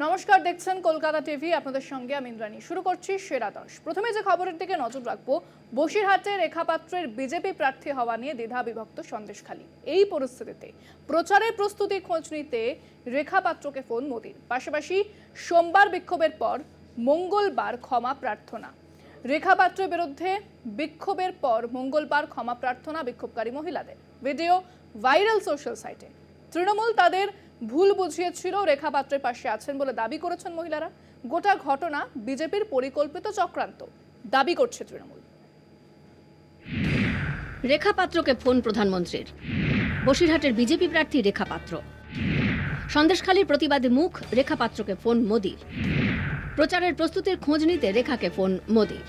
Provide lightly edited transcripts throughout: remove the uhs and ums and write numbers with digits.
নমস্কার, দেখছেন কলকাতা টিভি। আপনাদের সঙ্গে আমি ইন্দ্রাণী। শুরু করছি সেরা 10। প্রথমে যে খবরের দিকে নজর রাখবো, বসিরহাটে রেখা পাত্রের বিজেপি প্রার্থী হওয়া নিয়ে দ্বিধা বিভক্ত সন্দেশখালী। এই পরিস্থিতিতে প্রচারের প্রস্তুতি খোঁজ নিতে রেখা পাত্রকে ফোন মোদির। পাশাপাশি সোমবার বিক্ষোভের পর মঙ্গলবার ক্ষমা প্রার্থনা। রেখা পাত্রের বিরুদ্ধে বিক্ষোভের পর মঙ্গলবার ক্ষমা প্রার্থনা বিক্ষোভকারী মহিলাদের। ভিডিও ভাইরাল সোশ্যাল সাইটে। তৃণমূল তাদের ভুল বুঝিয়েছিল, রেখা পাত্রের পাশে আছেন বলে দাবি করেছেন মহিলারা। গোটা ঘটনা বিজেপির পরিকল্পিত চক্রান্ত দাবি করছে তৃণমূল। রেখা পাত্রকে ফোন প্রধানমন্ত্রীর। বসিরহাটের বিজেপি প্রার্থী রেখা পাত্র। সন্দেশখালীর প্রতিবাদে মুখ রেখা পাত্রকে ফোন মোদির। প্রচারের প্রস্তুতির খোঁজ নিতে রেখাকে ফোন মোদির।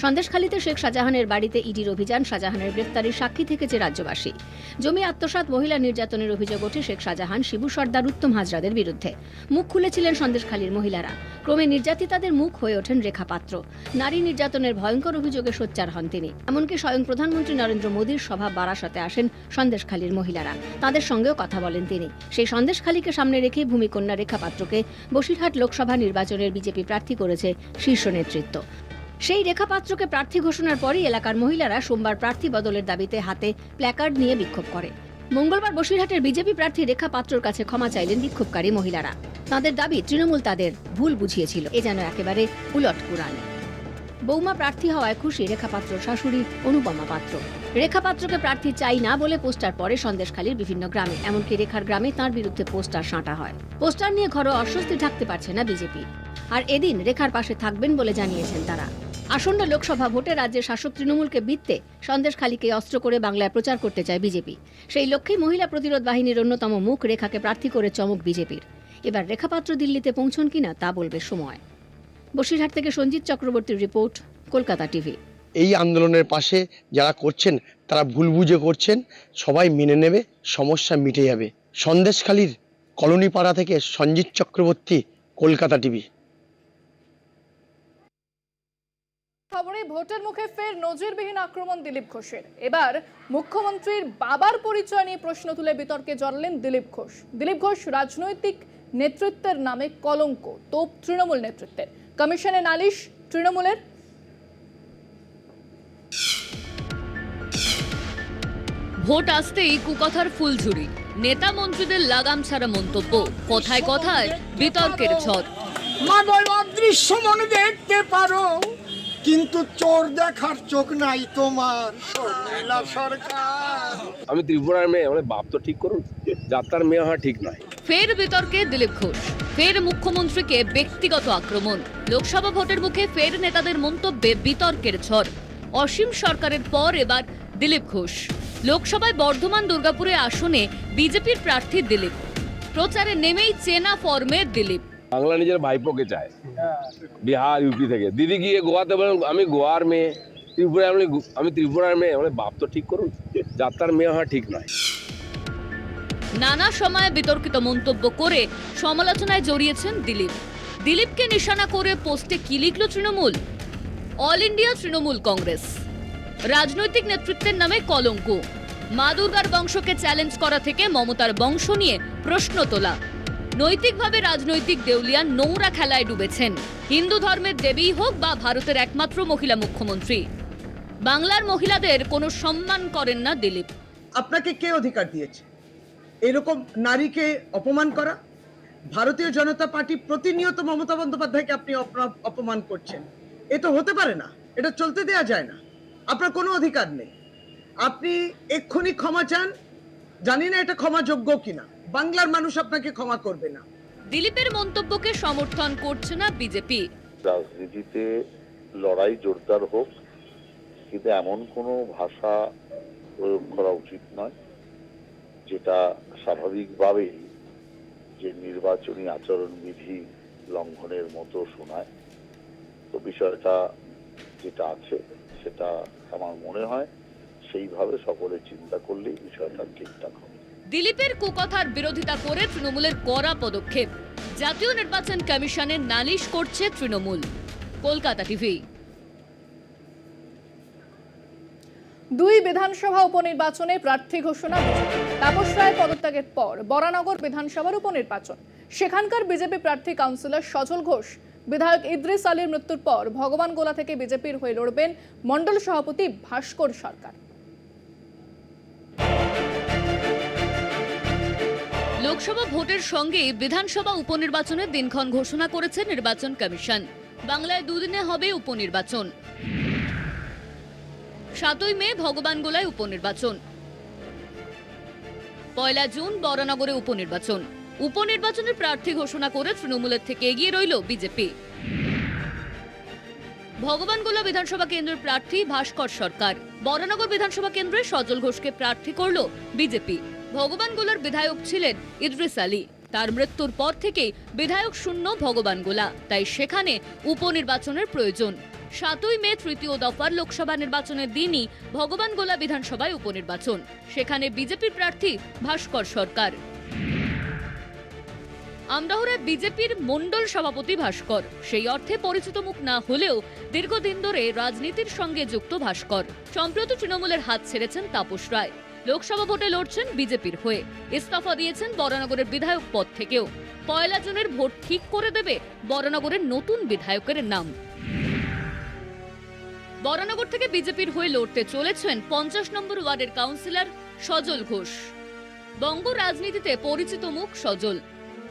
সন্দেশখালীতে শেখ শাহজাহানের বাড়িতে ইডির অভিযান। শাহজাহানের গ্রেফতারির সাক্ষী থেকেছে রাজ্যবাসী। জমি আত্মসাৎ, মহিলা নির্যাতনের অভিযোগ ওঠে শেখ শাহজাহান, শিবু সর্দার, উত্তম হাজরাদের বিরুদ্ধে। মুখ খুলেছিলেন সন্দেশখালীর মহিলারা। ক্রমে নির্যাতিতাদের মুখ হয়ে ওঠেন রেখা পাত্র। নারী নির্যাতনের ভয়ঙ্কর অভিযোগে সোচ্চার হন তিনি। এমনকি স্বয়ং প্রধানমন্ত্রী নরেন্দ্র মোদীর সভা বারাসতে আসেন সন্দেশখালীর মহিলারা। তাদের সঙ্গেও কথা বলেন তিনি। সেই সন্দেশখালীকে সামনে রেখে ভূমিকন্যা রেখা পাত্রকে বসিরহাট লোকসভা নির্বাচনের বিজেপি প্রার্থী করেছে শীর্ষ নেতৃত্ব। সেই রেখা পাত্রকে প্রার্থী ঘোষণার পরই এলাকার মহিলারা সোমবার প্রার্থী বদলের দাবিতে হাতে প্ল্যাকার্ড নিয়ে বিক্ষোভ করে। মঙ্গলবার বসিরহাটের বিজেপি প্রার্থী রেখা পাত্রর কাছে ক্ষমা চাইলেন বিক্ষোভকারী মহিলারা। তাদের দাবি, তৃণমূল তাদের ভুল বুঝিয়েছিল। এ যেন একেবারে উলট পুরাণ। বৌমা প্রার্থী হওয়ায় খুশি রেখা পাত্রর শাশুড়ি অনুপমা পাত্র। রেখা পাত্রকে প্রার্থী চাই না বলে পোস্টার পড়ে সন্দেশখালীর বিভিন্ন গ্রামে। এমনকি রেখার গ্রামে তাঁর বিরুদ্ধে পোস্টার সাঁটা হয়। পোস্টার নিয়ে ঘরোয়া অস্বস্তি ঢাকতে পারছে না বিজেপি। আর এদিন রেখার পাশে থাকবেন বলে জানিয়েছেন তারা। আসন্ন লোকসভা ভোটে রাজ্যের শাসক তৃণমূলকে বিততে সন্দেশখালীকে অস্ত্র করে বাংলায় প্রচার করতে চায় বিজেপি। সেই লক্ষ্যে মহিলা প্রতিরোধ বাহিনীর অন্যতম মুখ রেখাকে প্রার্থী করে চমক বিজেপির। এবার রেখা পাত্র দিল্লিতে পৌঁছন কিনা তা বলবে সময়। বসিরহাট থেকে সঞ্জিত চক্রবর্তীর রিপোর্ট, কলকাতা টিভি। এই আন্দোলনের পাশে যারা করছেন তারা ভুল বুঝে করছেন, সবাই মেনে নেবে, সমস্যা মিটে যাবে। সন্দেশখালীর কলোনিপাড়া থেকে সঞ্জিত চক্রবর্তী, কলকাতা টিভি। খবরে ভোটের মুখে ফের নজিরবিহীন আক্রমণ দিলীপ ঘোষের। এবার মুখ্যমন্ত্রীর বাবার পরিচয় নিয়ে প্রশ্ন তুলে বিতর্কে জড়ালেন দিলীপ ঘোষ। দিলীপ ঘোষ রাজনৈতিক নেতৃত্বের নামে কলঙ্ক, তোপ তৃণমূল নেতৃত্বের। কমিশনে নালিশ তৃণমূলের। ভোট আসতেই কুকথার ফুলঝুরি, নেতা মন্ত্রীদের লাগাম ছাড়া মন্তব্য, কথায় কথায় বিতর্কের ঝড়। মানব অদৃশ্য মনে দেখতে পারো, কিন্তু চোর দেখার চোখ নাই তোমার শর্মিলা সরকার। আমি ত্রিপুরার মেয়ে, মানে বাপ তো ঠিক করুন, যাত্রার মেয়ে হওয়া ঠিক নয়। ফের বিতর্কে দিলীপ ঘোষ, ফের মুখ্যমন্ত্রীকে ব্যক্তিগত আক্রমণ। লোকসভা ভোটের মুখে ফের নেতাদের মন্তব্যে বিতর্কের ঝড়। অসীম সরকারের পর এবার দিলীপ ঘোষ। লোকসভায় বর্ধমান দুর্গাপুরে আসনে বিজেপির প্রার্থী দিলীপ। প্রচারে নেমেই চেনা ফর্মে দিলীপ। বাংলা নিজের ভাইপোকে চায়, বিহার ইউপি থেকে। দিদি গিয়ে গোয়াতে বলেন আমি গোয়ার মেয়ে, আমি ত্রিপুরার মেয়ে, মানে বাপ তো ঠিক করুন, যাত্রার মেয়ে হওয়া ঠিক নয়। নানা সময়ে বিতর্কিত মন্তব্য করে সমালোচনায় জড়িয়েছেন দিলীপ। দিলীপকে নিশানা করে পোস্টে কি লিখল Trinamool? All India Trinamool Congress. রাজনৈতিক নেতৃত্বের নামে কলঙ্ক। মা দুর্গার বংশকে চ্যালেঞ্জ করা থেকে মমতার বংশ নিয়ে প্রশ্ন তোলা। নৈতিকভাবে রাজনৈতিক দেউলিয়া নোংরা খেলায় ডুবেছেন। হিন্দু ধর্মের দেবীই হোক বা ভারতের একমাত্র মহিলা মুখ্যমন্ত্রী, বাংলার মহিলাদের কোনো সম্মান করেন না দিলীপ। আপনাকে কে অধিকার দিয়েছে এরকম নারীকে অপমান করা? ভারতীয় জনতা পার্টি প্রতিনিয়ত মমতা বন্দ্যোপাধ্যায়কে আপনি অপমান করছেন। এ তো হতে পারে না, এটা চলতে দেয়া যায় না। আপনার কোনো অধিকার নেই। আপনি এক্ষুনি ক্ষমা চান, জানি না এটা ক্ষমাযোগ্য কিনা। বাংলার মানুষ আপনাকে ক্ষমা করবে না। দিলীপের মন্তব্যকে সমর্থন করছে না বিজেপি। রাজনীতিতে লড়াই জোরদার হোক, কিন্তু এমন কোনো ভাষা প্রয়োগ করা উচিত নয় যেটা স্বাভাবিকভাবেই যে নির্বাচনী আচরণবিধি লঙ্ঘনের মতো শোনায়। তো বিষয়টা যেটা আছে সেটা আমার মনে হয় সেইভাবে সকলে চিন্তা করলেই বিষয়টা ঠিকঠাক হবে। দিলীপের কুকথার বিরোধিতা করে তৃণমূলের কড়া পদক্ষেপ। জাতীয় নির্বাচন কমিশনের নালিশ করছে তৃণমূল। কলকাতা টিভি। দুই বিধানসভা উপনির্বাচনে প্রার্থী ঘোষণা বিজেপি। তাপস রায় পদত্যাগের পর বরানগর বিধানসভার উপনির্বাচন। সেখানকার বিজেপি প্রার্থী কাউন্সিলর সজল ঘোষ। বিধায়ক ইদ্রিস আলীর মৃত্যুর পর ভগবানগোলা থেকে বিজেপির হয়ে লড়বেন মণ্ডল সভাপতি ভাস্কর সরকার। লোকসভা ভোটের সঙ্গে বিধানসভা উপনির্বাচনের দিনক্ষণ ঘোষণা করেছে নির্বাচন কমিশন। বাংলায় দুদিনে হবে উপনির্বাচন। 7ই মে ভগবানগোলায় উপনির্বাচন, 1 জুন বরানগরে উপনির্বাচন। উপনির্বাচনের প্রার্থী ঘোষণা করে তৃণমূলের থেকে এগিয়ে রইল বিজেপি। ভগবানগোলা বিধানসভা কেন্দ্রের প্রার্থী ভাস্কর সরকার। বরানগর বিধানসভা কেন্দ্রে সজল ঘোষকে প্রার্থী করল বিজেপি। ভগবানগোলার বিধায়ক ছিলেন ইদ্রিস আলী। তার মৃত্যুর পর থেকেই বিধায়ক শূন্য ভগবানগোলা, তাই সেখানে উপনির্বাচনের প্রয়োজন। 7ই মে তৃতীয় দফার লোকসভা নির্বাচনের দিনই ভগবানগোলা বিধানসভায় উপনির্বাচন। সেখানে বিজেপির প্রার্থী ভাস্কর সরকার। আমডাহুরায় বিজেপির মণ্ডল সভাপতি ভাস্কর। সেই অর্থে পরিচিত মুখ না হলেও দীর্ঘদিন ধরে রাজনীতির সঙ্গে যুক্ত ভাস্কর। সম্প্রতি তৃণমূলের হাত ছেড়েছেন তাপস রায়। লোকসভা ভোটে লড়ছেন বিজেপির হয়ে। ইস্তফা দিয়েছেন বরানগরের বিধায়ক পদ থেকেও। 1 জুনের ভোট ঠিক করে দেবে বরানগরের নতুন বিধায়কের নাম। বরানগর থেকে বিজেপির হয়ে লড়তে চলেছেন 50 নম্বর ওয়ার্ডের কাউন্সিলর সজল ঘোষ। বঙ্গ রাজনীতিতে পরিচিত মুখ সজল।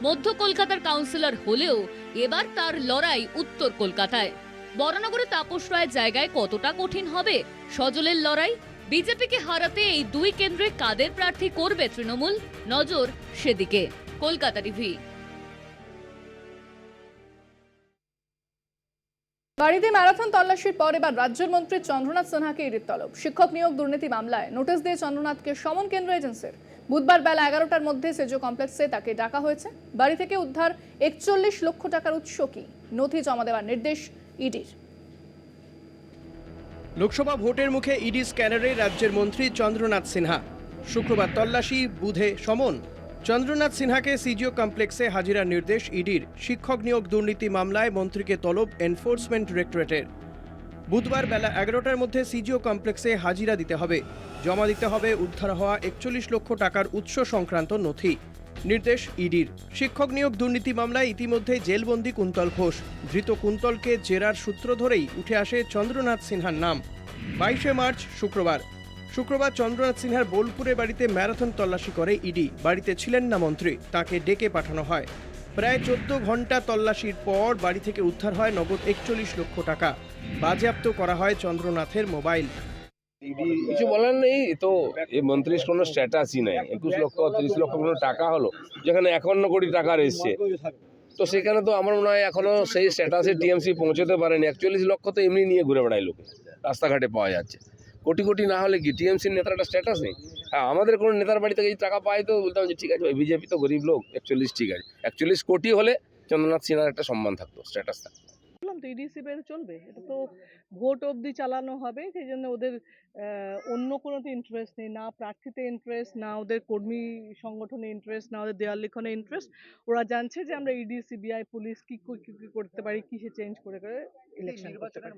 মধ্য কলকাতার কাউন্সিলর হলেও এবার তার লড়াই উত্তর কলকাতায়। বরানগরে তাপস রায়ের জায়গায় কতটা কঠিন হবে সজলের লড়াই? বিজেপিকে হারাতে এই দুই কেন্দ্রে কাদের প্রার্থী করবে তৃণমূল? নজর সেদিকে। কলকাতা টিভি। বাড়িতে ম্যারাথন তল্লাশির পর এবার রাজ্যের মন্ত্রী চন্দ্রনাথ সিনহাকে ইডির তলব। শিক্ষক নিয়োগ দুর্নীতি মামলায় নোটিশ দিয়ে চন্দ্রনাথকে সমন কেন্দ্র এজেন্সির। বুধবার বেলা 11টার মধ্যে সেজো কমপ্লেক্সে তাকে ডাকা হয়েছে। বাড়ি থেকে উদ্ধার 41 লক্ষ টাকার উৎস কি, নথি জমা দেওয়ার নির্দেশ ইডির। লোকসভা ভোটের মুখে ইডি স্ক্যানারে রাজ্যের মন্ত্রী চন্দ্রনাথ সিনহা। শুক্রবার তল্লাশি, বুধে সমন। চন্দ্রনাথ সিনহাকে সিজিও কমপ্লেক্সে হাজিরার নির্দেশ ইডির। শিক্ষক নিয়োগ দুর্নীতি মামলায় মন্ত্রীকে তলব এনফোর্সমেন্ট ডিরেক্টরেটের। বুধবার বেলা 11টার মধ্যে সিজিও কমপ্লেক্সে হাজিরা দিতে হবে। জমা দিতে হবে উদ্ধার হওয়া 41 লক্ষ টাকার উৎস সংক্রান্ত নথি। নির্দেশ ইডির। শিক্ষক নিয়োগ দুর্নীতি মামলায় ইতিমধ্যে জেলবন্দি কুন্তল ঘোষ। ধৃত কুন্তলকে জেরার সূত্র ধরেই উঠে আসে চন্দ্রনাথ সিনহার নাম। 22শে মার্চ শুক্রবার চন্দ্রনাথ সিনহার বোলপুরে বাড়িতে ম্যারাথন তল্লাশি করে ইডি। বাড়িতে ছিলেন না মন্ত্রী, তাকে ডেকে পাঠানো হয়। প্রায় 14 ঘন্টা তল্লাশির পর বাড়ি থেকে উদ্ধার হয় নগদ 41 লক্ষ টাকা। বাজেয়াপ্ত করা হয় চন্দ্রনাথের মোবাইল। কিছু বলার নেই তো, এই মন্ত্রীর কোনো স্ট্যাটাসই নেই। 21 লক্ষ 30 লক্ষ কোনো টাকা হলো, যেখানে 51 কোটি টাকা এসছে, তো সেখানে তো আমার মনে হয় এখনো সেই স্ট্যাটাসে টিএমসি পৌঁছতে পারেনি। 41 লক্ষ তো এমনি নিয়ে ঘুরে বেড়ায় লোকে, রাস্তাঘাটে পাওয়া যাচ্ছে। কোটি কোটি না হলে কি টিএমসির নেতার একটা স্ট্যাটাস নেই? হ্যাঁ, আমাদের কোনো নেতার বাড়ি থেকে এই টাকা পায় তো বলতাম যে ঠিক আছে ভাই, বিজেপি তো গরিব লোক, 41 ঠিক আছে। 41 কোটি হলে চন্দ্রনাথ সিনহার একটা সম্মান থাকতো, স্ট্যাটাস থাকতো। বললাম তো ইডিসি বের চলবে, এটা তো ভোট অবধি চালানো হবে। সেই জন্য ওদের অন্য কোনোতে ইন্টারেস্ট নেই, না প্রার্থীতে ইন্টারেস্ট, না ওদের কর্মী সংগঠনে ইন্টারেস্ট, না ওদের দেওয়াল লিখনে ইন্টারেস্ট। ওরা জানছে যে আমরা ইডি, সিবিআই, পুলিশ কি করতে পারি, কিসে চেঞ্জ করে ইলেকশন করতে পারি।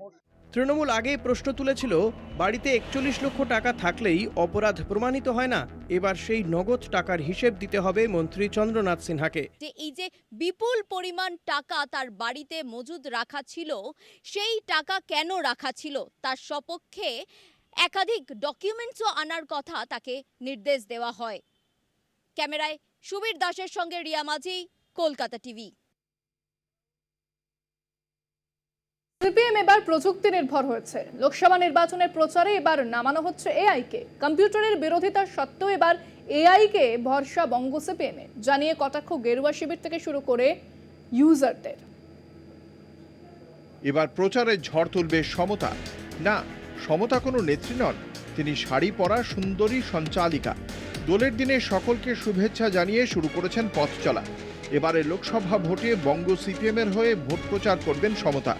তৃণমূল আগেই প্রশ্ন তুলেছিল, বাড়িতে 41 লক্ষ টাকা থাকলেই অপরাধ প্রমাণিত হয় না। এবার সেই নগদ টাকার হিসেব দিতে হবে মন্ত্রী চন্দ্রনাথ সিনহাকে। যে এই যে বিপুল পরিমাণ টাকা তার বাড়িতে মজুদ রাখা ছিল, সেই টাকা কেন রাখা ছিল তার সপক্ষে একাধিক ডকুমেন্টসও আনার কথা তাকে নির্দেশ দেওয়া হয়। ক্যামেরায় সুবীর দাসের সঙ্গে রিয়া মাঝি, কলকাতা টিভি। সিপিএম এবার প্রযুক্তি নির্ভর হয়েছে। লোকসভা নির্বাচনের প্রচারে এবার নামানো হচ্ছে এআইকে। কম্পিউটারের বিরোধিতা সত্ত্বেও এবার এআইকে ভরসা বঙ্গ সিপিএমে, জানিয়ে কটাক্ষ গেরুয়া শিবির থেকে শুরু করে ইউজারদের। এবার প্রচারে ঝড় তুলবে সমতা। না, সমতা কোনো নেত্রী নন, তিনি শাড়ি পরা সুন্দরী সঞ্চালিকা। দোলের দিনে সকলকে শুভেচ্ছা জানিয়ে শুরু করেছেন পথ চলা। এবারে লোকসভা ভোটে বঙ্গ সিপিএমের হয়ে ভোট প্রচার করবেন সমতা।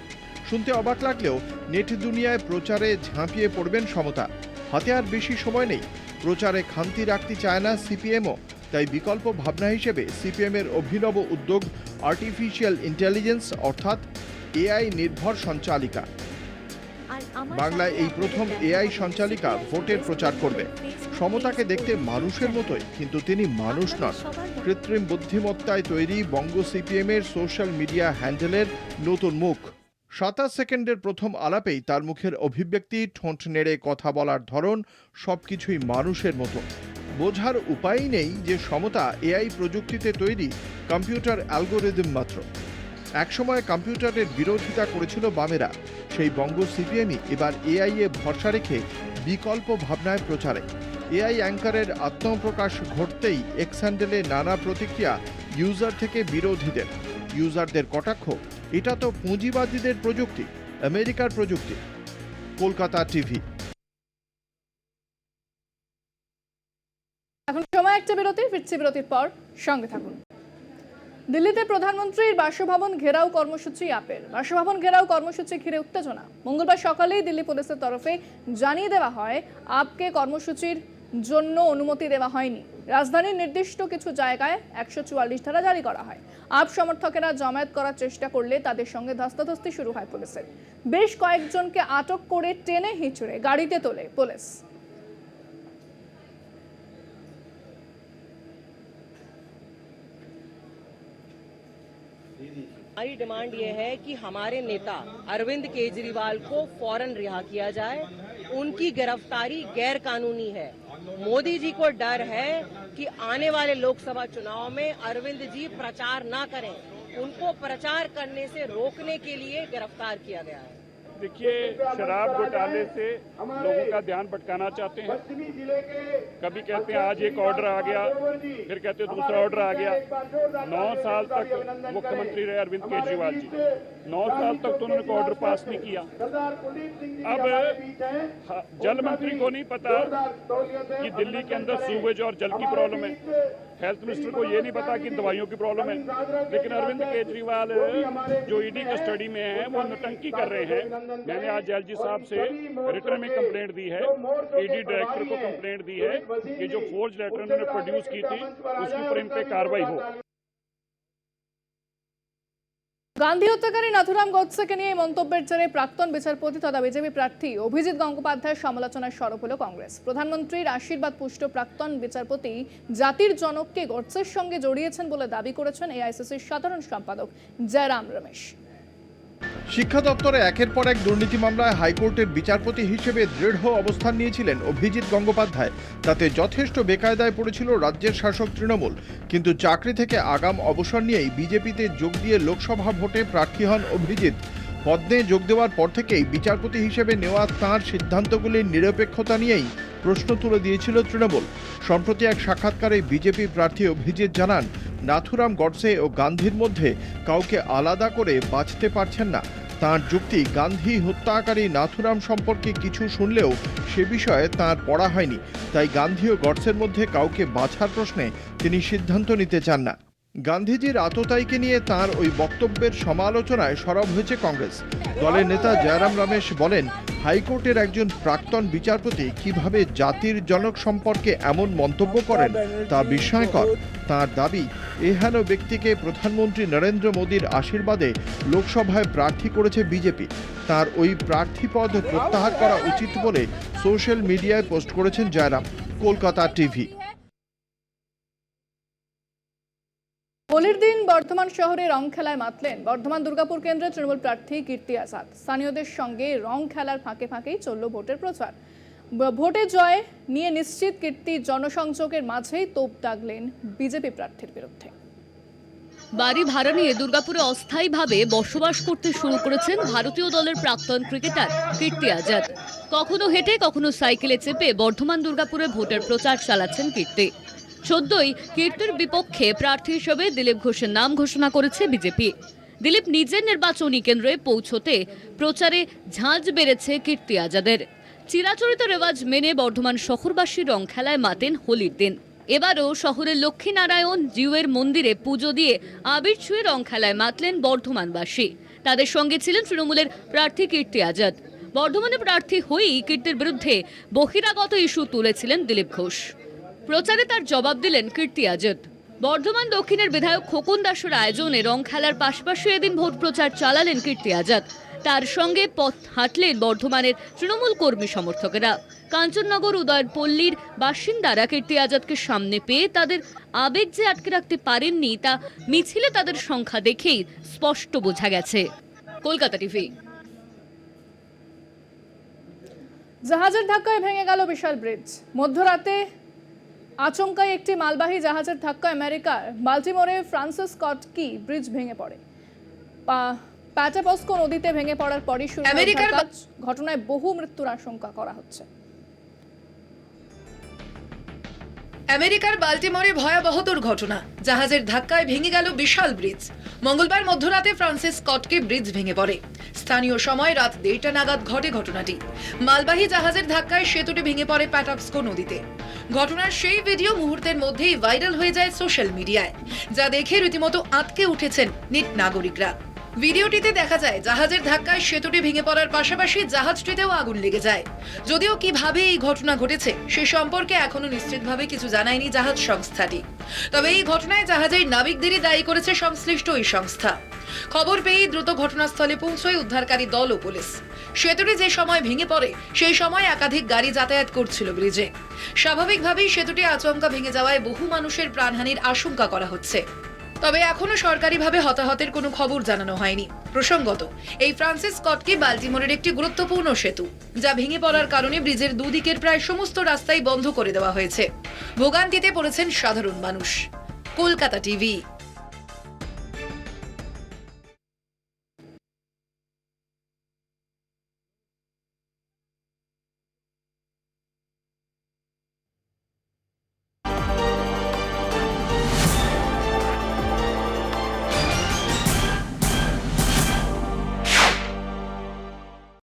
শুনতে অবাক লাগলেও নেট দুনিয়ায় প্রচারে ঝাঁপিয়ে পড়বেন সমতা। হাতে আর বেশি সময় নেই, প্রচারে খামতি রাখতে চায় না সিপিএমও। তাই বিকল্প ভাবনা হিসেবে সিপিএমের অভিনব উদ্যোগ আর্টিফিশিয়াল ইন্টেলিজেন্স অর্থাৎ এআই নির্ভর সঞ্চালিকা। আর বাংলায় এই প্রথম এআই সঞ্চালিকা ভোটের প্রচার করবে। সমতাকে দেখতে মানুষের মতোই, কিন্তু তিনি মানুষ নন। কৃত্রিম বুদ্ধিমত্তায় তৈরি বঙ্গ সিপিএমের সোশ্যাল মিডিয়া হ্যান্ডেলের নতুন মুখ। 27 সেকেন্ডের প্রথম আলাপেই তার মুখের অভিব্যক্তি, ঠোঁট নেড়ে কথা বলার ধরন সবকিছুই মানুষের মতো। বোঝার উপায়ই নেই যে সমতা এআই প্রযুক্তিতে তৈরি কম্পিউটার অ্যালগোরিদম মাত্র। একসময় কম্পিউটারের বিরোধিতা করেছিল বামেরা, সেই বঙ্গ সিপিএমই এবার এআই এ ভরসা রেখে বিকল্প ভাবনায় প্রচারে। এআই অ্যাঙ্কারের আত্মপ্রকাশ ঘটতেই এক্স হ্যান্ডেলে নানা প্রতিক্রিয়া ইউজার থেকে বিরোধীদের। ইউজারদের কটাক্ষ, এটা তো পুঁজিবাদীদের প্রযুক্তি, আমেরিকার প্রযুক্তি। কলকাতা টিভি। এখন সময় একটা বিরতি, ফিরছি বিরতির পর, সঙ্গে থাকুন। দিল্লিতে প্রধানমন্ত্রীর বাসভবন ঘেরাও কর্মসূচি আপের। বাসভবন ঘেরাও কর্মসূচি ঘিরে উত্তেজনা। মঙ্গলবার সকালেই দিল্লি পুলিশের তরফে জানিয়ে দেওয়া হয় আপকে কর্মসূচির জন্য অনুমতি দেওয়া হয়নি। রাজধানীর নির্দিষ্ট কিছু জায়গায় 144 ধারা জারি করা হয়। আপ সমর্থকেরা জমায়েত করার চেষ্টা করলে তাদের সঙ্গে ধস্তাধস্তি শুরু হয় পুলিশের। বেশ কয়েকজনকে আটক করে টেনে হিঁচড়ে গাড়িতে তোলে পুলিশ। हमारी डिमांड ये है कि हमारे नेता अरविंद केजरीवाल को फौरन रिहा किया जाए। उनकी गिरफ्तारी गैर कानूनी है। मोदी जी को डर है कि आने वाले लोकसभा चुनाव में अरविंद जी प्रचार ना करें, उनको प्रचार करने से रोकने के लिए गिरफ्तार किया गया है। देखिए, शराब घोटाले से लोगों का ध्यान भटकाना चाहते हैं। कभी कहते हैं आज एक ऑर्डर आ गया, फिर कहते हैं दूसरा ऑर्डर आ गया। 9 साल तक मुख्यमंत्री रहे अरविंद केजरीवाल जी, 9 साल तक तो उन्होंने ऑर्डर पास नहीं किया। अब जल मंत्री को नहीं पता कि दिल्ली के अंदर सूवेज और जल की प्रॉब्लम है, हेल्थ मिनिस्टर को ये नहीं पता कि दवाइयों की प्रॉब्लम है, लेकिन अरविंद केजरीवाल जो ईडी कस्टडी में है वो नौटंकी कर रहे हैं। मैंने आज एलजी साहब से रिटर्न में कंप्लेंट दी है, ईडी डायरेक्टर को कंप्लेंट दी है कि जो फोर्ज लेटर उन्होंने प्रोड्यूस की थी उसके ऊपर इन पे कार्रवाई हो। গান্ধী হত্যাকারী নাথুরাম গোডসেকে নিয়ে মন্তব্যের জেরে প্রাক্তন বিচারপতি তথা বিজেপি প্রার্থী অভিজিৎ গঙ্গোপাধ্যায়ের সমালোচনার সরব হল কংগ্রেস। প্রধানমন্ত্রীর আশীর্বাদ পুষ্ট প্রাক্তন বিচারপতি জাতির জনককে গোডসের সঙ্গে জড়িয়েছেন বলে দাবি করেছেন এআইসিসির সাধারণ সম্পাদক জয়রাম রমেশ। শিক্ষা দপ্তরে একের পর এক দুর্নীতি মামলায় হাইকোর্টের বিচারপতি হিসেবে দৃঢ় অবস্থান নিয়েছিলেন অভিজিৎ গঙ্গোপাধ্যায়। তাতে যথেষ্ট বেকায়দায় পড়েছিল রাজ্যের শাসক তৃণমূল। কিন্তু চাকরি থেকে আগাম অবসর নিয়েই বিজেপিতে যোগ দিয়ে লোকসভা ভোটে প্রার্থী হন অভিজিৎ। পদে যোগ দেওয়ার পর থেকেই বিচারপতি হিসেবে নেওয়া তাঁর সিদ্ধান্তগুলির নিরপেক্ষতা নিয়েই প্রশ্ন তুলে দিয়েছিল তৃণমূল। সম্প্রতি এক সাক্ষাৎকারে বিজেপি প্রার্থী অভিজিৎ জানান, নাথুরাম গডসে ও গান্ধীর মধ্যে কাউকে আলাদা করে বাছতে পারছেন না। তাঁর যুক্তি, গান্ধী হত্যাকারী নাথুরাম সম্পর্কে কিছু শুনলেও সে বিষয়ে তাঁর পড়া হয়নি, তাই গান্ধী ও গডসের মধ্যে কাউকে বাছার প্রশ্নে তিনি সিদ্ধান্ত নিতে চান না। গান্ধীজির আততায়ীকে নিয়ে তাঁর ওই বক্তব্যের সমালোচনায় সরব হয়েছে কংগ্রেস। দলের নেতা জয়রাম রমেশ বলেন, হাইকোর্টের একজন প্রাক্তন বিচারপতি কিভাবে জাতির জনক সম্পর্কে এমন মন্তব্য করেন তা বিস্ময়কর। তাঁর দাবি, এহেন ব্যক্তিকে প্রধানমন্ত্রী নরেন্দ্র মোদীর আশীর্বাদে লোকসভায় প্রার্থী করেছে বিজেপি। তাঁর ওই প্রার্থী পদ প্রত্যাহার করা উচিত বলে সোশ্যাল মিডিয়ায় পোস্ট করেছেন জয়রাম। কলকাতা টিভি। হোলির দিন বর্ধমান শহরে রং খেলায় মাতলেন বর্ধমান দুর্গাপুর কেন্দ্রের তৃণমূল প্রার্থী কীর্তি আজাদ। স্থানীয়দের সঙ্গে রং খেলার ফাঁকে ফাঁকেই চলল ভোটের প্রচার। ভোটে জয় নিয়ে নিশ্চিত কীর্তি জনসংযোগের মাঝেই তোপ দাগলেন বিজেপি প্রার্থীর বিরুদ্ধে। বাড়ি ভাড়া নিয়ে দুর্গাপুরে অস্থায়ীভাবে বসবাস করতে শুরু করেছেন ভারতীয় দলের প্রাক্তন ক্রিকেটার কীর্তি আজাদ। কখনো হেঁটে কখনো সাইকেলে চেপে বর্ধমান দুর্গাপুরে ভোটের প্রচার চালাচ্ছেন কীর্তি। সদ্যই কীর্তির বিপক্ষে প্রার্থী হিসেবে দিলীপ ঘোষের নাম ঘোষণা করেছে বিজেপি। দিলীপ নিজের নির্বাচনী কেন্দ্রে পৌঁছতে প্রচারে ঝাঁজ বেড়েছে কীর্তি আজাদের। চিরাচরিত রেওয়াজ মেনে বর্ধমান শহরবাসী রং খেলায় মাতেন হোলির দিন। এবারও শহরের লক্ষ্মীনারায়ণ জিউয়ের মন্দিরে পুজো দিয়ে আবির ছুঁয়ে রং খেলায় মাতলেন বর্ধমানবাসী। তাদের সঙ্গে ছিলেন তৃণমূলের প্রার্থী কীর্তি আজাদ। বর্ধমানে প্রার্থী হয়েই কীর্তির বিরুদ্ধে বহিরাগত ইস্যু তুলেছিলেন দিলীপ ঘোষ। প্রচারে তার জবাব দিলেন কীর্তি আজাদ। বর্ধমান দক্ষিণের বিধায়ক খোকন দাসের আয়োজনে রং খেলার পাশাপাশি এদিন ভোট প্রচার চালালেন কীর্তি আজাদ। তার সঙ্গে পথ হাঁটলেন বর্ধমানের তৃণমূল কর্মী সমর্থকেরা। কাঞ্চননগর উদয়পল্লীর বাসিন্দারা কীর্তি আজাদকে সামনে পেয়ে তাদের আবেগ যে আটকে রাখতে পারেননি তা মিছিলে তাদের সংখ্যা দেখেই স্পষ্ট বোঝা গেছে। কলকাতা টিভি। জাহাজের ধাক্কায় ভেঙে গেল বিশাল ব্রিজ। মধ্যরাতে আচমকাই একটি মালবাহী জাহাজের ধাক্কায় আমেরিকার বাল্টিমোরে ফ্রান্সিস স্কট কি ব্রিজ ভেঙে পড়ে। প্যাটাপস্কো নদীতে ভেঙে পড়ার পরই শুরু হয় কাজ। ঘটনায় বহু মৃত্যুর আশঙ্কা করা হচ্ছে। আমেরিকার বাল্টিমোরে ভয়াবহ দুর্ঘটনা, জাহাজের ধাক্কায় ভেঙে গেল বিশাল ব্রিজ। মঙ্গলবার মধ্যরাতে ফ্রান্সিস স্কটকে ব্রিজ ভেঙে পড়ে। স্থানীয় সময় রাত 1:30 নাগাদ ঘটে ঘটনাটি। মালবাহী জাহাজের ধাক্কায় সেতুটি ভেঙে পড়ে প্যাটাপস্কো নদীতে। ঘটনার সেই ভিডিও মুহূর্তের মধ্যেই ভাইরাল হয়ে যায় সোশ্যাল মিডিয়ায়, যা দেখে রীতিমতো আঁতকে উঠেছেন নিট নাগরিকরা। ভিডিওটিতে দেখা যায় জাহাজের ধাক্কায় সেতুটি ভেঙে পড়ার পাশাপাশি জাহাজটিতেও আগুন লেগে যায়। যদিও কিভাবে এই ঘটনা ঘটেছে সে সম্পর্কে এখনো নিশ্চিতভাবে কিছু জানায়নি জাহাজ সংস্থাটি। তবে এই ঘটনায় জাহাজের নাবিকদেরই দায়ী করেছে সংশ্লিষ্ট এই সংস্থা। খবর পেয়েই দ্রুত ঘটনাস্থলে পৌঁছয় উদ্ধারকারী দল ও পুলিশ। সেতুটি যে সময় ভেঙে পড়ে সেই সময় একাধিক গাড়ি যাতায়াত করছিল ব্রিজে। স্বাভাবিকভাবেই সেতুটি আচমকা ভেঙে যাওয়ায় বহু মানুষের প্রাণহানির আশঙ্কা করা হচ্ছে। তবে এখনো সরকারিভাবে হতাহতের কোনো খবর জানানো হয়নি। প্রসঙ্গত, এই ফ্রান্সিস স্কট কি বাল্টিমোরের একটি গুরুত্বপূর্ণ সেতু, যা ভেঙে পড়ার কারণে ব্রিজের দুদিকের প্রায় সমস্ত রাস্তাই বন্ধ করে দেওয়া হয়েছে। ভোগান্তিতে পড়েছেন সাধারণ মানুষ। কলকাতা টিভি।